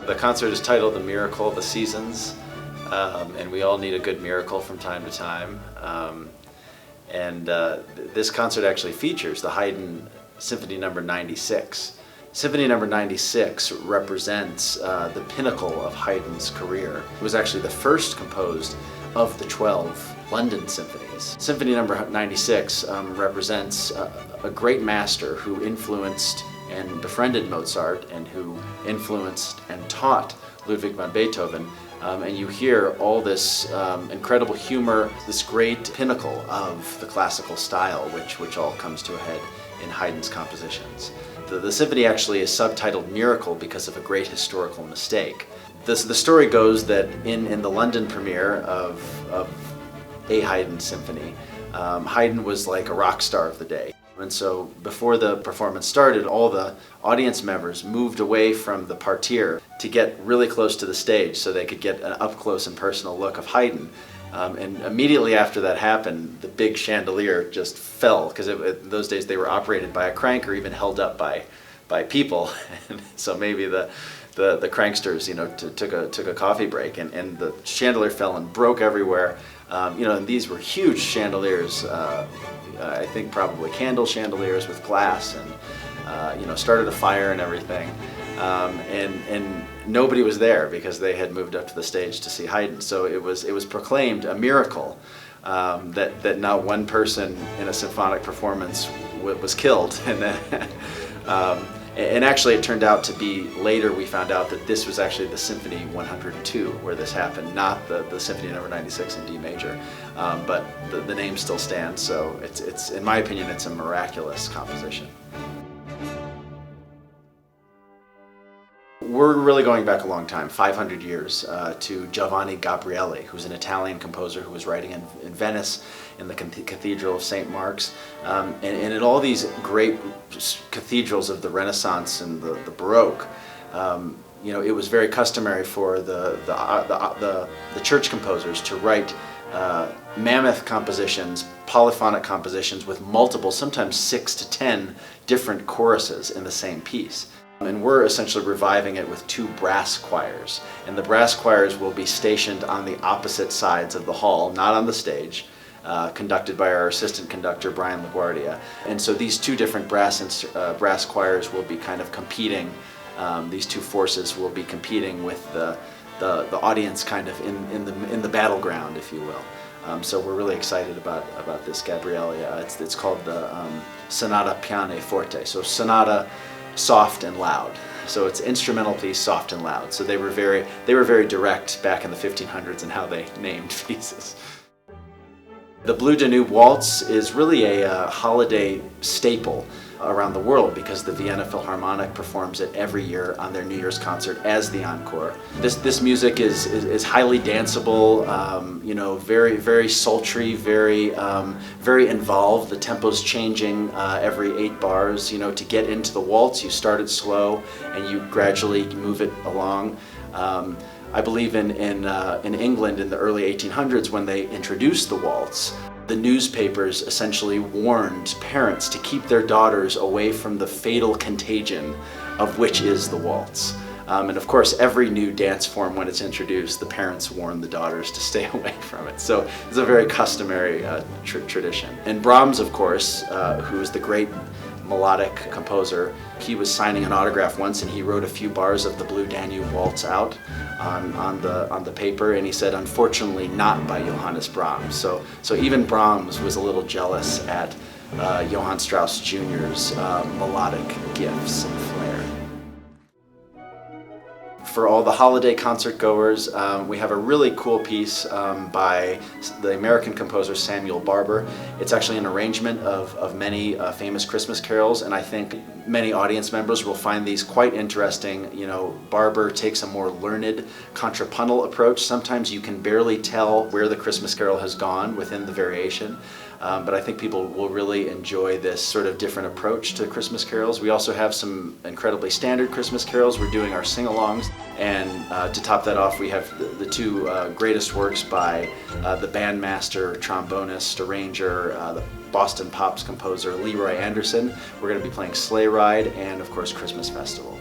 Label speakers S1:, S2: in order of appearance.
S1: The concert is titled The Miracle of the Seasons, and we all need a good miracle from time to time. This concert actually features the Haydn Symphony No. 96. Symphony No. 96 represents the pinnacle of Haydn's career. It was actually the first composed of the 12 London symphonies. Symphony No. 96 represents a great master who influenced and befriended Mozart and who influenced and taught Ludwig van Beethoven. And you hear all this incredible humor, this great pinnacle of the classical style, which all comes to a head in Haydn's compositions. The symphony actually is subtitled Miracle because of a great historical mistake. The story goes that in the London premiere of a Haydn symphony, Haydn was like a rock star of the day. And so before the performance started, all the audience members moved away from the parterre to get really close to the stage so they could get an up-close and personal look of Haydn. And immediately after that happened, the big chandelier just fell, because in those days they were operated by a crank or even held up by people. And so maybe the cranksters, took a coffee break, and the chandelier fell and broke everywhere. And these were huge chandeliers. I think probably candle chandeliers with glass, and started a fire and everything. And nobody was there because they had moved up to the stage to see Haydn. So it was proclaimed a miracle that not one person in a symphonic performance was killed. And actually it turned out to be, later we found out that this was actually the Symphony 102 where this happened, not the Symphony No. 96 in D major. But the name still stands, so it's in my opinion, it's a miraculous composition. We're really going back a long time, 500 years, to Giovanni Gabrieli, who's an Italian composer who was writing in Venice in the Cathedral of St. Mark's. And in all these great cathedrals of the Renaissance and the Baroque, it was very customary for the church composers to write mammoth compositions, polyphonic compositions with multiple, sometimes 6 to 10 different choruses in the same piece. And we're essentially reviving it with 2 brass choirs. And the brass choirs will be stationed on the opposite sides of the hall, not on the stage, conducted by our assistant conductor, Brian LaGuardia. And so these 2 different brass choirs will be kind of competing. These 2 forces will be competing with the audience kind of in the battleground, if you will. So we're really excited about this Gabrieli. It's called the Sonata Pianoforte. So sonata, soft and loud. So it's instrumental piece, soft and loud. So they were very direct back in the 1500s in how they named pieces. The Blue Danube Waltz is really a holiday staple around the world because the Vienna Philharmonic performs it every year on their New Year's concert as the encore. This music is highly danceable, very sultry, very involved. The tempo's changing every 8 bars. To get into the waltz, you start it slow and you gradually move it along. I believe in England in the early 1800s, when they introduced the waltz, the newspapers essentially warned parents to keep their daughters away from the fatal contagion of which is the waltz. And of course, every new dance form, when it's introduced, the parents warn the daughters to stay away from it. So it's a very customary tradition. And Brahms, of course, who is the great melodic composer, he was signing an autograph once and he wrote a few bars of the Blue Danube Waltz out on the paper, and he said, unfortunately not by Johannes Brahms. So even Brahms was a little jealous at Johann Strauss Jr.'s melodic gifts and flair. For all the holiday concert goers, we have a really cool piece by the American composer Samuel Barber. It's actually an arrangement of many famous Christmas carols, and I think many audience members will find these quite interesting. Barber takes a more learned contrapuntal approach. Sometimes you can barely tell where the Christmas carol has gone within the variation. But I think people will really enjoy this sort of different approach to Christmas carols. We also have some incredibly standard Christmas carols. We're doing our sing-alongs, and to top that off, we have the 2 greatest works by the bandmaster, trombonist, arranger, the Boston Pops composer Leroy Anderson. We're going to be playing Sleigh Ride and, of course, Christmas Festival.